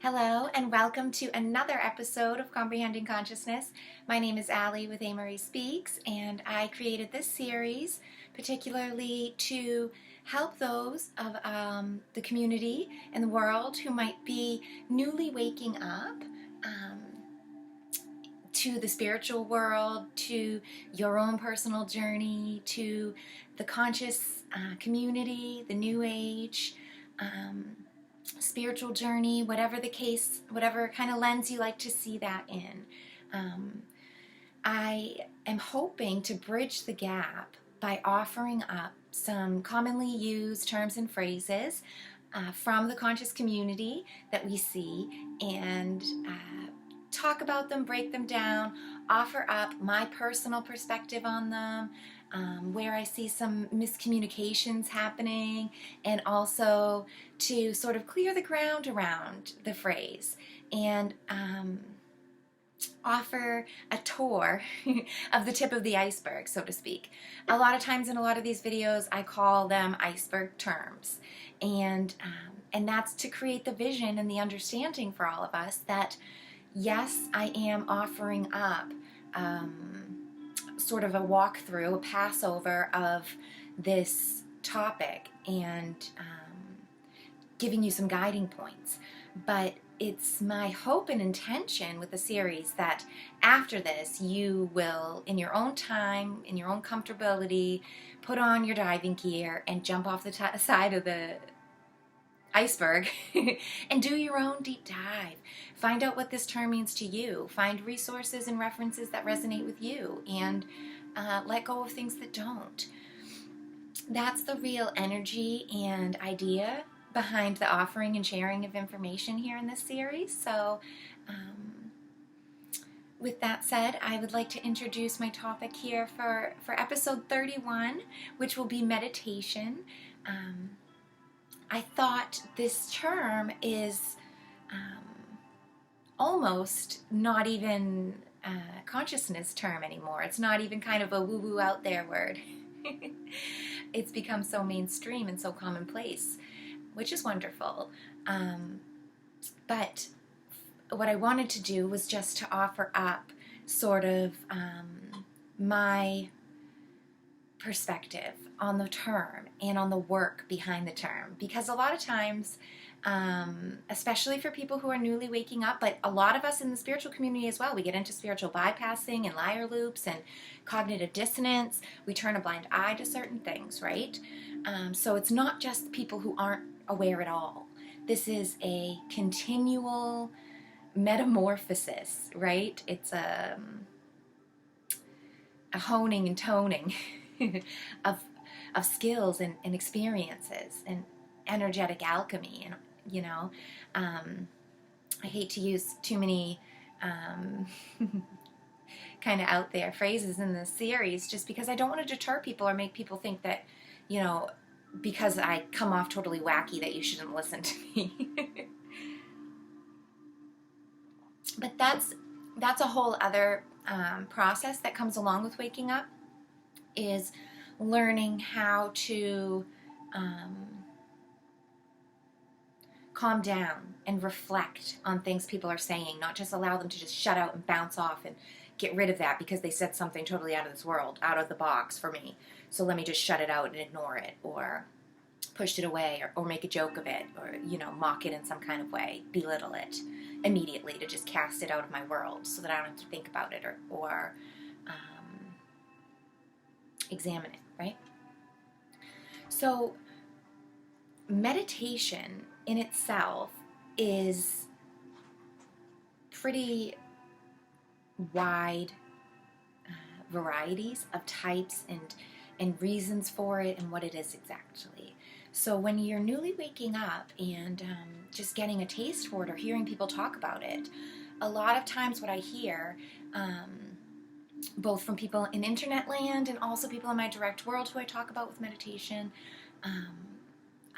Hello and welcome to another episode of Comprehending Consciousness. My name is Allie with A. Marie Speaks, and I created this series particularly to help those of the community and the world who might be newly waking up to the spiritual world, to your own personal journey, to the conscious community, the New Age, spiritual journey, whatever the case, whatever kind of lens you like to see that in. I am hoping to bridge the gap by offering up some commonly used terms and phrases from the conscious community that we see and talk about them, break them down, offer up my personal perspective on them, where I see some miscommunications happening, and also to sort of clear the ground around the phrase and offer a tour of the tip of the iceberg, so to speak. A lot of times in a lot of these videos, I call them iceberg terms, and that's to create the vision and the understanding for all of us that yes, I am offering up sort of a walkthrough, a passover of this topic and giving you some guiding points. But it's my hope and intention with the series that after this you will, in your own time, in your own comfortability, put on your diving gear and jump off the side of the iceberg and do your own deep dive. Find out what this term means to you. Find resources and references that resonate with you, and let go of things that don't. That's the real energy and idea behind the offering and sharing of information here in this series. So with that said, I would like to introduce my topic here for episode 31, which will be meditation. I thought this term is almost not even a consciousness term anymore. It's not even kind of a woo-woo out there word. It's become so mainstream and so commonplace, which is wonderful. But what I wanted to do was just to offer up sort of my perspective on the term and on the work behind the term, because a lot of times, especially for people who are newly waking up, but a lot of us in the spiritual community as well, we get into spiritual bypassing and liar loops and cognitive dissonance. We turn a blind eye to certain things, right? So it's not just people who aren't aware at all. This is a continual metamorphosis, right? It's a honing and toning of skills and experiences and energetic alchemy. And I hate to use too many kind of out there phrases in this series, just because I don't want to deter people or make people think that, because I come off totally wacky, that you shouldn't listen to me. But that's a whole other process that comes along with waking up, is learning how to calm down and reflect on things people are saying, not just allow them to just shut out and bounce off and get rid of that because they said something totally out of this world, out of the box for me. So let me just shut it out and ignore it, or push it away, or make a joke of it, or mock it in some kind of way, belittle it immediately to just cast it out of my world so that I don't have to think about it or examine it, right? So meditation in itself is pretty wide varieties of types and reasons for it and what it is exactly. So when you're newly waking up and just getting a taste for it or hearing people talk about it, a lot of times what I hear, both from people in internet land and also people in my direct world who I talk about with meditation,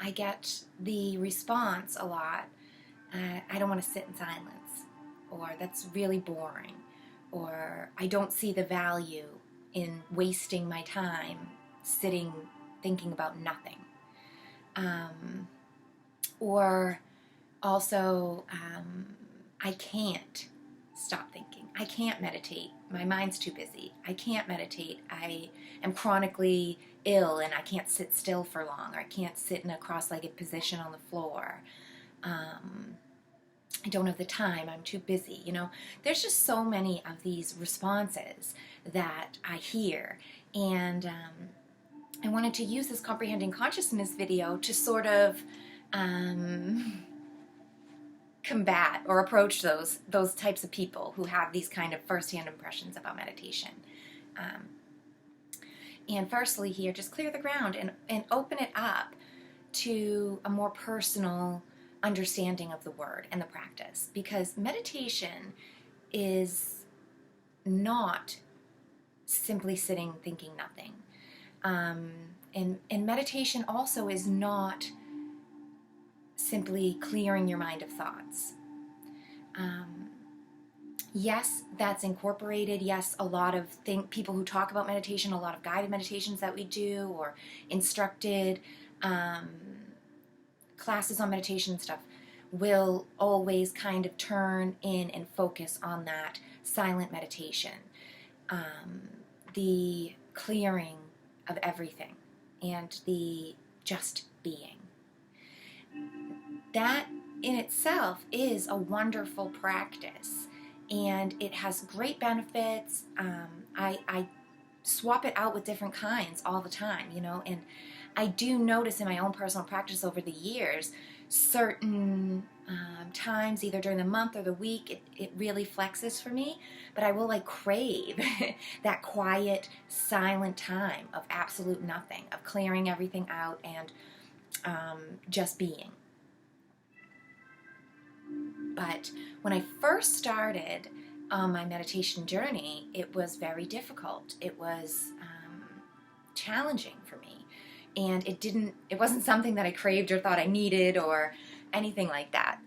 I get the response a lot, I don't want to sit in silence, or that's really boring, or I don't see the value in wasting my time thinking about nothing. Or Also, I can't stop thinking. I can't meditate. My mind's too busy. I can't meditate. I am chronically ill and I can't sit still for long, or I can't sit in a cross-legged position on the floor. I don't have the time. I'm too busy. There's just so many of these responses that I hear. And I wanted to use this Comprehending Consciousness video to sort of combat or approach those types of people who have these kind of first-hand impressions about meditation. And firstly here, just clear the ground and open it up to a more personal understanding of the word and the practice. Because meditation is not simply sitting thinking nothing. And meditation also is not simply clearing your mind of thoughts. Yes, that's incorporated. Yes, a lot of people who talk about meditation, a lot of guided meditations that we do, or instructed classes on meditation stuff, will always kind of turn in and focus on that silent meditation, the clearing of everything, and the just being. That in itself is a wonderful practice, and it has great benefits. I swap it out with different kinds all the time, and I do notice in my own personal practice over the years, certain times, either during the month or the week, it really flexes for me, but I will crave that quiet, silent time of absolute nothing, of clearing everything out and just being. But when I first started on my meditation journey, it was very difficult. It was challenging for me. And it wasn't something that I craved or thought I needed or anything like that.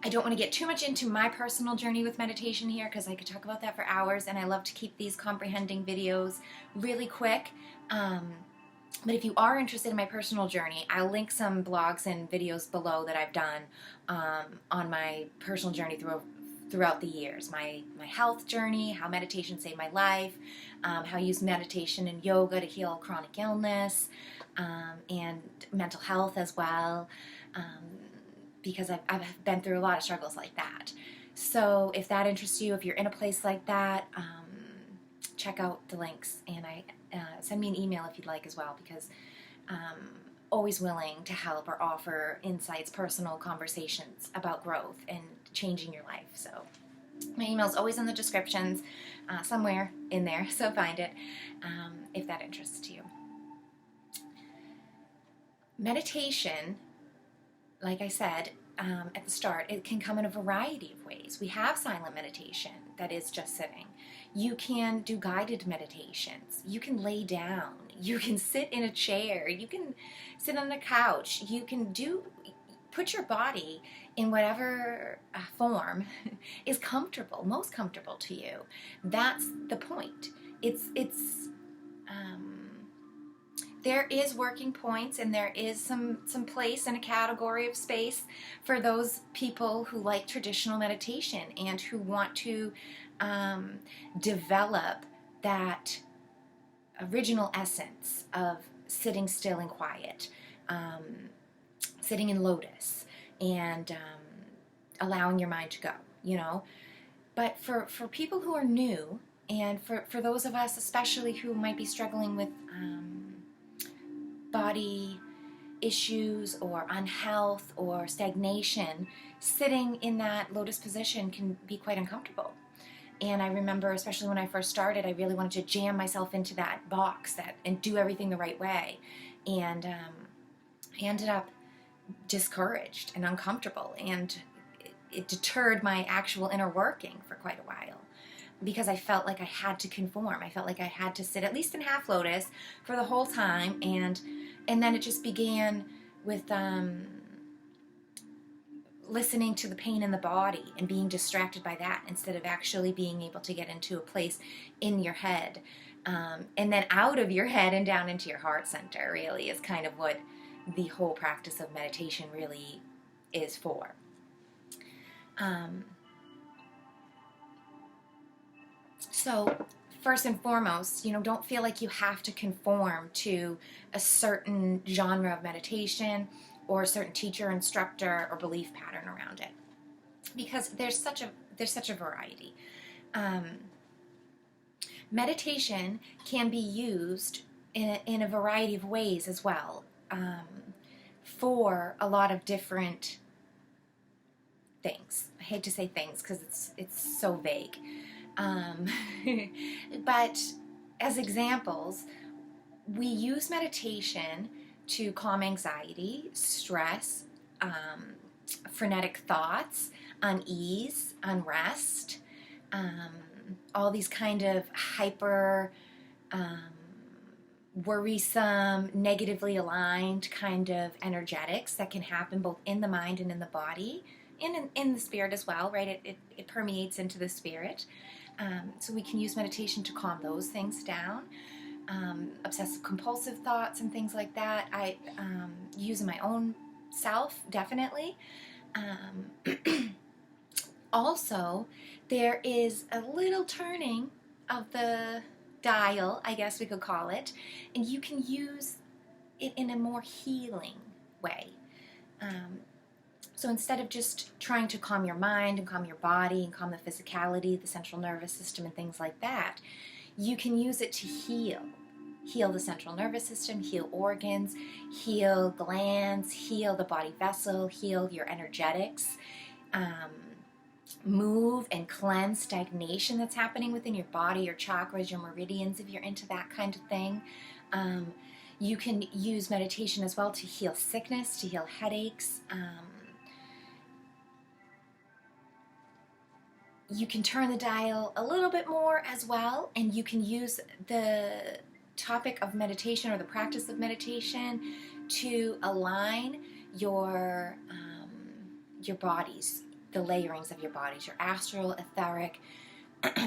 I don't want to get too much into my personal journey with meditation here, because I could talk about that for hours, and I love to keep these comprehending videos really quick. But if you are interested in my personal journey, I'll link some blogs and videos below that I've done on my personal journey throughout the years. My health journey, how meditation saved my life, how I use meditation and yoga to heal chronic illness, and mental health as well, because I've been through a lot of struggles like that. So if that interests you, if you're in a place like that, check out the links, and send me an email if you'd like as well, because always willing to help or offer insights, personal conversations about growth and changing your life. So my email is always in the descriptions, somewhere in there, so find it if that interests you. Meditation, like I said at the start, it can come in a variety of ways. We have silent meditation that is just sitting. You can do guided meditations. You can lay down. You can sit in a chair. You can sit on a couch. You can put your body in whatever form is comfortable, most comfortable to you. That's the point. There is working points, and there is some place and a category of space for those people who like traditional meditation and who want to develop that original essence of sitting still and quiet, sitting in lotus, and allowing your mind to go, But for people who are new, and for those of us especially who might be struggling with body issues or unhealth or stagnation, sitting in that lotus position can be quite uncomfortable. And I remember, especially when I first started, I really wanted to jam myself into that box and do everything the right way. And I ended up discouraged and uncomfortable, and it deterred my actual inner working for quite a while, because I felt like I had to conform. I felt like I had to sit at least in half lotus for the whole time, and then it just began with listening to the pain in the body and being distracted by that, instead of actually being able to get into a place in your head, and then out of your head and down into your heart center, really, is kind of what the whole practice of meditation really is for. So first and foremost, don't feel like you have to conform to a certain genre of meditation or a certain teacher, instructor, or belief pattern around it, because there's such a variety. Meditation can be used in a variety of ways as well, for a lot of different things. I hate to say things because it's so vague. But as examples, we use meditation to calm anxiety, stress, frenetic thoughts, unease, unrest, all these kind of hyper, worrisome, negatively aligned kind of energetics that can happen both in the mind and in the body, in the spirit as well, right? It permeates into the spirit. So we can use meditation to calm those things down. Obsessive compulsive thoughts and things like that, I use in my own self, definitely. Also, there is a little turning of the dial, I guess we could call it, and you can use it in a more healing way. So instead of just trying to calm your mind and calm your body and calm the physicality, the central nervous system and things like that, you can use it to heal. Heal the central nervous system, heal organs, heal glands, heal the body vessel, heal your energetics, move and cleanse stagnation that's happening within your body, your chakras, your meridians, if you're into that kind of thing. You can use meditation as well to heal sickness, to heal headaches. You can turn the dial a little bit more as well, and you can use the topic of meditation or the practice of meditation to align your bodies, the layerings of your bodies, your astral, etheric,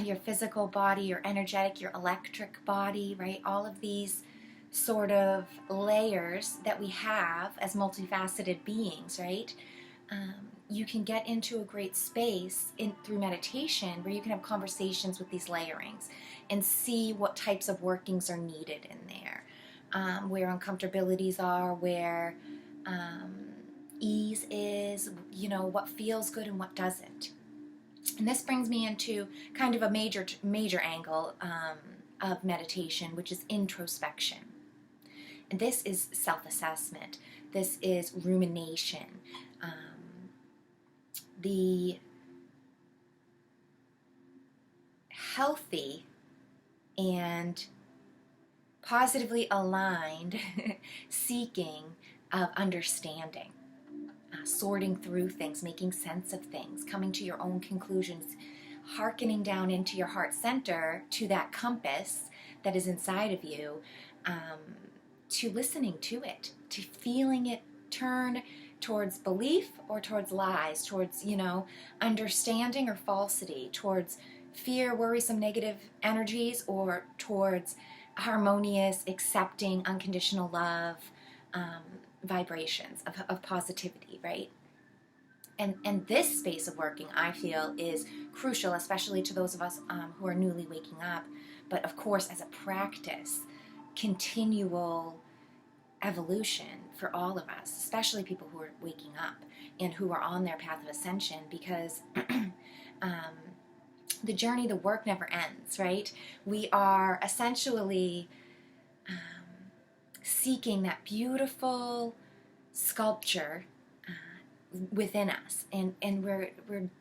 your physical body, your energetic, your electric body, right? All of these sort of layers that we have as multifaceted beings, right? You can get into a great space through meditation where you can have conversations with these layerings and see what types of workings are needed in there, where uncomfortabilities are, where ease is, what feels good and what doesn't. And this brings me into kind of a major angle of meditation, which is introspection. And this is self-assessment. This is rumination. The healthy and positively aligned seeking of understanding, sorting through things, making sense of things, coming to your own conclusions, hearkening down into your heart center, to that compass that is inside of you, to listening to it, to feeling it turn towards belief or towards lies, towards, understanding or falsity, towards fear, worrisome, negative energies, or towards harmonious, accepting, unconditional love, vibrations of positivity, right? And this space of working, I feel, is crucial, especially to those of us who are newly waking up, but of course as a practice, continual evolution for all of us, especially people who are waking up and who are on their path of ascension, because the journey, the work never ends, right? We are essentially seeking that beautiful sculpture within us, and we're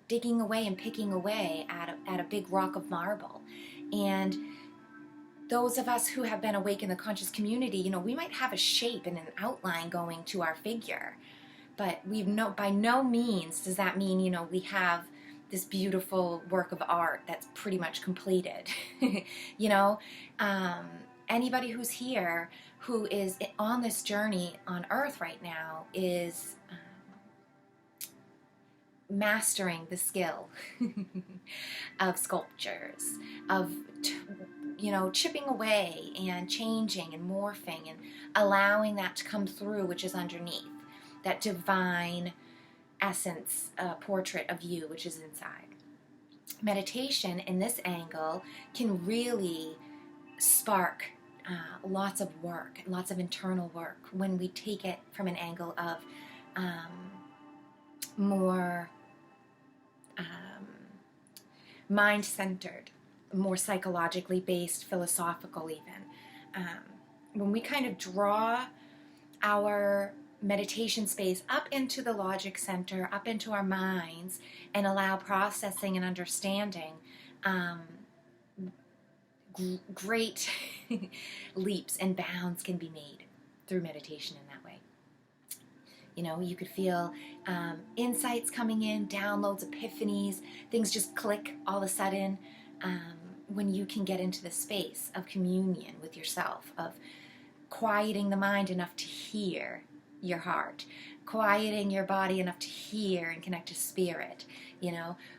digging away and picking away at a big rock of marble. And those of us who have been awake in the conscious community, we might have a shape and an outline going to our figure, but by no means does that mean, we have this beautiful work of art that's pretty much completed. Anybody who's here, who is on this journey on earth right now, is mastering the skill of sculptures, of chipping away and changing and morphing and allowing that to come through, which is underneath, that divine essence portrait of you, which is inside. Meditation in this angle can really spark lots of work, lots of internal work, when we take it from an angle of more mind-centered, more psychologically based, philosophical even. When we kind of draw our meditation space up into the logic center, up into our minds, and allow processing and understanding, great leaps and bounds can be made through meditation in that way. You could feel insights coming in, downloads, epiphanies, things just click all of a sudden when you can get into the space of communion with yourself, of quieting the mind enough to hear your heart, quieting your body enough to hear and connect to spirit,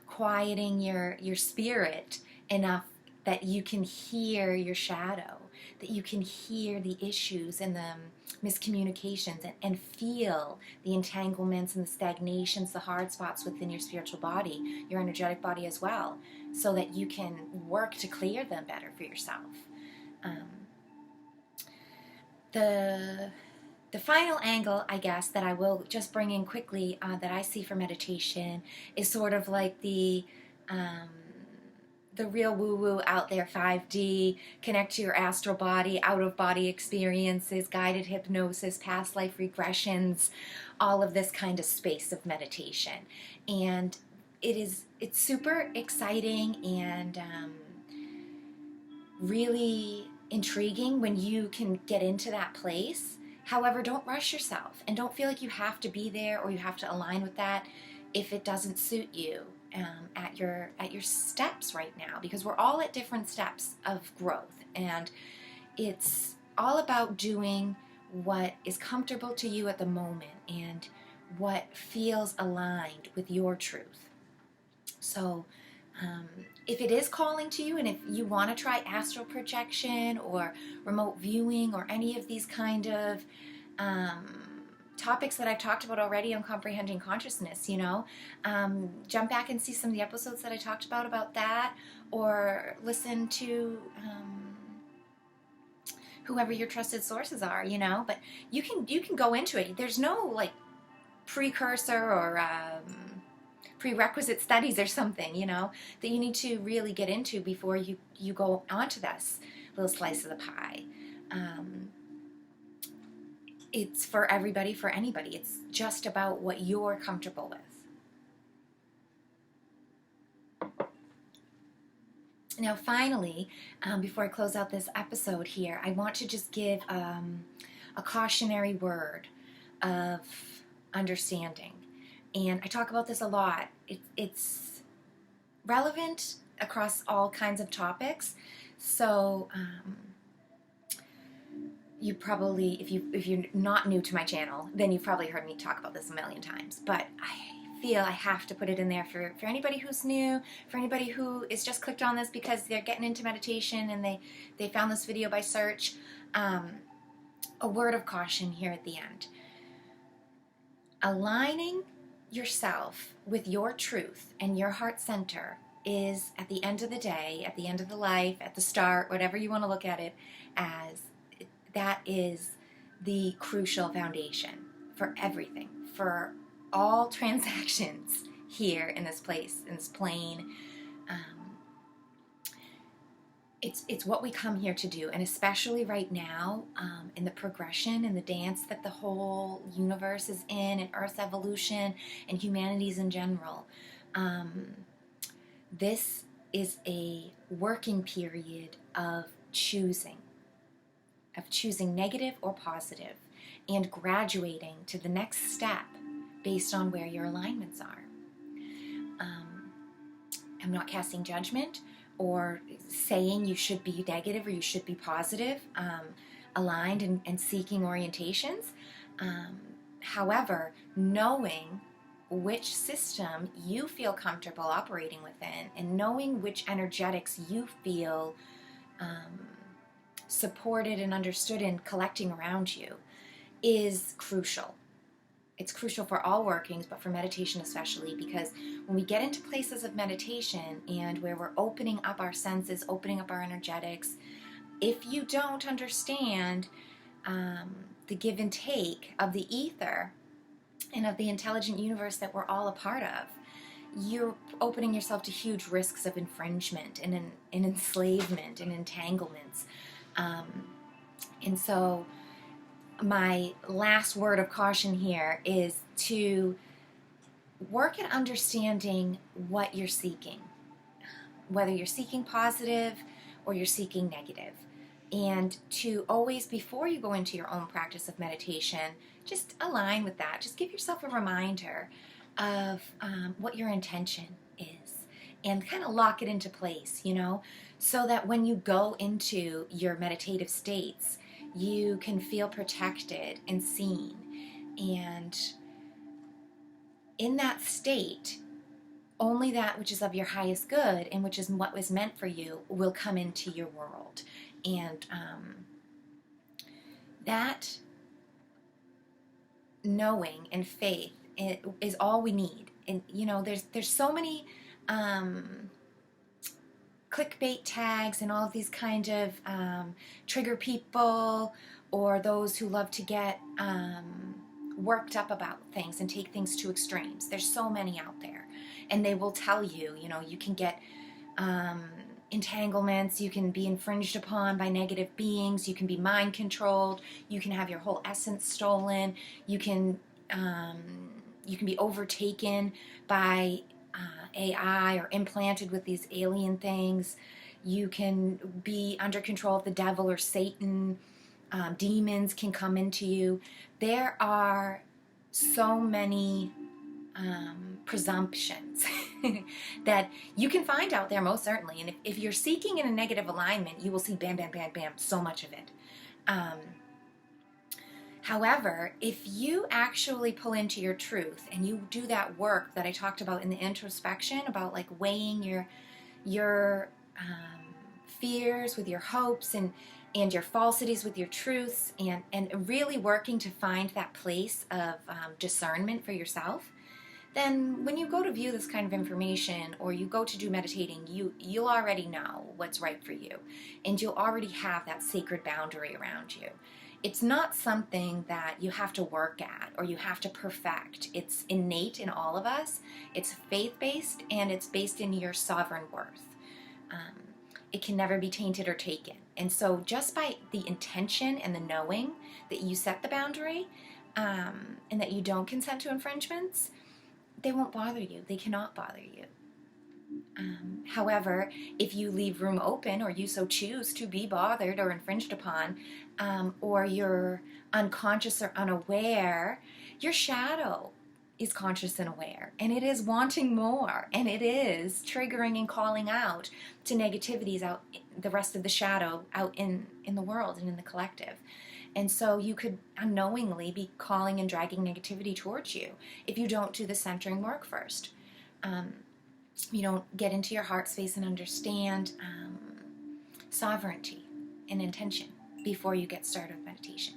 quieting your spirit enough that you can hear your shadow, that you can hear the issues and the miscommunications and feel the entanglements and the stagnations, the hard spots within your spiritual body, your energetic body as well, so that you can work to clear them better for yourself. The final angle, I guess, that I will just bring in quickly that I see for meditation is sort of like the real woo-woo out there 5D, connect to your astral body, out-of-body experiences, guided hypnosis, past life regressions, all of this kind of space of meditation. And it's super exciting and really intriguing when you can get into that place. However, don't rush yourself and don't feel like you have to be there or you have to align with that if it doesn't suit you at your steps right now, because we're all at different steps of growth, and it's all about doing what is comfortable to you at the moment and what feels aligned with your truth. So if it is calling to you, and if you want to try astral projection or remote viewing or any of these kind of topics that I've talked about already on Comprehending Consciousness, jump back and see some of the episodes that I talked about that, or listen to whoever your trusted sources are, but you can go into it. There's no like precursor or prerequisite studies or something, that you need to really get into before you go onto this little slice of the pie. It's for everybody, for anybody. It's just about what you're comfortable with. Now, finally, before I close out this episode here, I want to just give a cautionary word of understanding. And I talk about this a lot. It's relevant across all kinds of topics. So you probably, if you're not new to my channel, then you've probably heard me talk about this a million times. But I feel I have to put it in there for anybody who's new, for anybody who is just clicked on this because they're getting into meditation and they found this video by search. A word of caution here at the end. Aligning yourself with your truth and your heart center is, at the end of the day, at the end of the life, at the start, whatever you want to look at it as, that is the crucial foundation for everything, for all transactions here in this place, in this plane. It's what we come here to do, and especially right now, in the progression and the dance that the whole universe is in, and Earth's evolution, and humanity's in general. This is a working period of choosing negative or positive, and graduating to the next step based on where your alignments are. I'm not casting judgment or saying you should be negative or you should be positive, aligned and seeking orientations. However, knowing which system you feel comfortable operating within, and knowing which energetics you feel supported and understood and collecting around you is crucial. It's crucial for all workings, but for meditation especially, because when we get into places of meditation and where we're opening up our senses, opening up our energetics, if you don't understand the give and take of the ether and of the intelligent universe that we're all a part of, you're opening yourself to huge risks of infringement and enslavement and entanglements. And so my last word of caution here is to work at understanding what you're seeking, whether you're seeking positive or you're seeking negative. And to always, before you go into your own practice of meditation, just align with that. Just give yourself a reminder of what your intention is and kind of lock it into place, so that when you go into your meditative states, you can feel protected and seen. And in that state, only that which is of your highest good and which is what was meant for you will come into your world. And that knowing and faith is all we need. And there's so many clickbait tags and all of these kind of trigger people, or those who love to get worked up about things and take things to extremes. There's so many out there, and they will tell you, you can get entanglements, you can be infringed upon by negative beings, you can be mind controlled, you can have your whole essence stolen, you can be overtaken by AI or implanted with these alien things. You can be under control of the devil or Satan. Demons can come into you. There are so many presumptions that you can find out there, most certainly. And if you're seeking in a negative alignment, you will see bam, bam, bam, bam, so much of it. However, if you actually pull into your truth and you do that work that I talked about in the introspection, about like weighing your fears with your hopes and your falsities with your truths, and really working to find that place of discernment for yourself, then when you go to view this kind of information or you go to do meditating, you'll already know what's right for you, and you'll already have that sacred boundary around you. It's not something that you have to work at or you have to perfect. It's innate in all of us. It's faith-based, and it's based in your sovereign worth. It can never be tainted or taken. And so just by the intention and the knowing that you set the boundary, and that you don't consent to infringements, they won't bother you. They cannot bother you. However, if you leave room open, or you so choose to be bothered or infringed upon, or you're unconscious or unaware, your shadow is conscious and aware, and it is wanting more, and it is triggering and calling out to negativities out, the rest of the shadow out in the world and in the collective. And so you could unknowingly be calling and dragging negativity towards you if you don't do the centering work first. You don't get into your heart space and understand sovereignty and intention before you get started with meditation.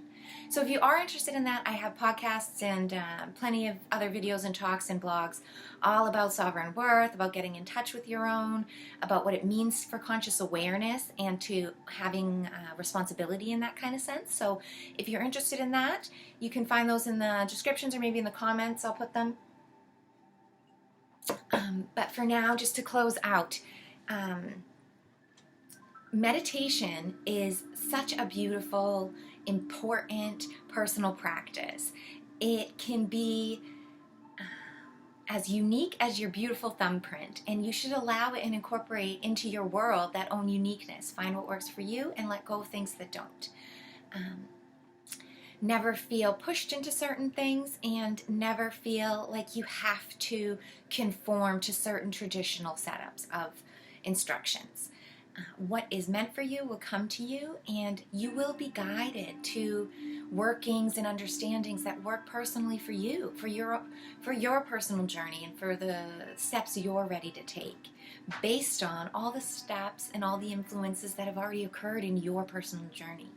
So if you are interested in that, I have podcasts and plenty of other videos and talks and blogs all about sovereign worth, about getting in touch with your own, about what it means for conscious awareness and to having responsibility in that kind of sense. So if you're interested in that, you can find those in the descriptions or maybe in the comments. I'll put them. But for now, just to close out, meditation is such a beautiful, important personal practice. It can be as unique as your beautiful thumbprint, and you should allow it and incorporate into your world that own uniqueness. Find what works for you and let go of things that don't. Never feel pushed into certain things, and never feel like you have to conform to certain traditional setups of instructions. What is meant for you will come to you, and you will be guided to workings and understandings that work personally for you, for your personal journey, and for the steps you're ready to take, based on all the steps and all the influences that have already occurred in your personal journey.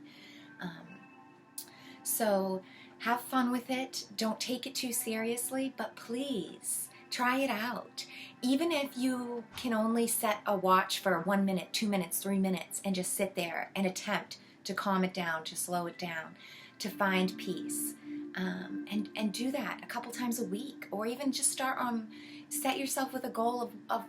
So have fun with it. Don't take it too seriously, but please try it out. Even if you can only set a watch for 1 minute, 2 minutes, 3 minutes, and just sit there and attempt to calm it down, to slow it down, to find peace. And do that a couple times a week, or even just set yourself with a goal of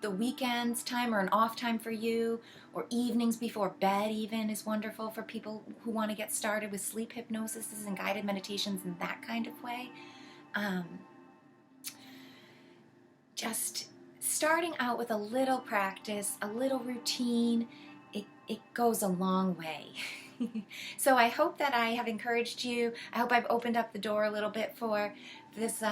the weekends time, or an off time for you, or evenings before bed even is wonderful for people who want to get started with sleep hypnosis and guided meditations in that kind of way. Just starting out with a little practice, a little routine, it goes a long way. So I hope that I have encouraged you. I hope I've opened up the door a little bit for this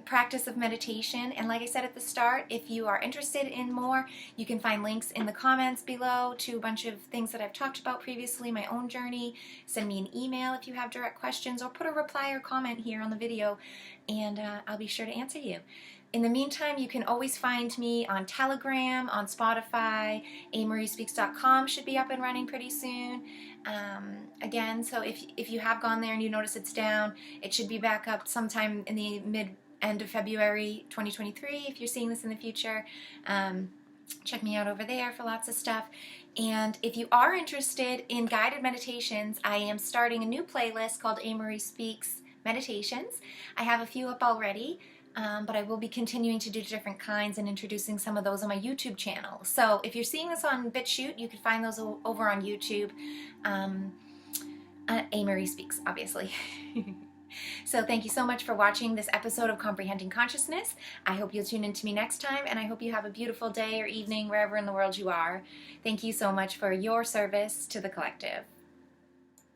practice of meditation. And like I said at the start, if you are interested in more, you can find links in the comments below to a bunch of things that I've talked about previously, my own journey. Send me an email if you have direct questions, or put a reply or comment here on the video, and I'll be sure to answer you. In the meantime, you can always find me on Telegram, on Spotify. amariespeaks.com should be up and running pretty soon. Again, so if you have gone there and you notice it's down, it should be back up sometime in the end of February 2023 if you're seeing this in the future. Check me out over there for lots of stuff. And if you are interested in guided meditations, I am starting a new playlist called Amarie Speaks Meditations. I have a few up already. But I will be continuing to do different kinds and introducing some of those on my YouTube channel. So if you're seeing this on BitChute, you can find those over on YouTube. Amarie Speaks, obviously. So thank you so much for watching this episode of Comprehending Consciousness. I hope you'll tune in to me next time, and I hope you have a beautiful day or evening wherever in the world you are. Thank you so much for your service to the collective.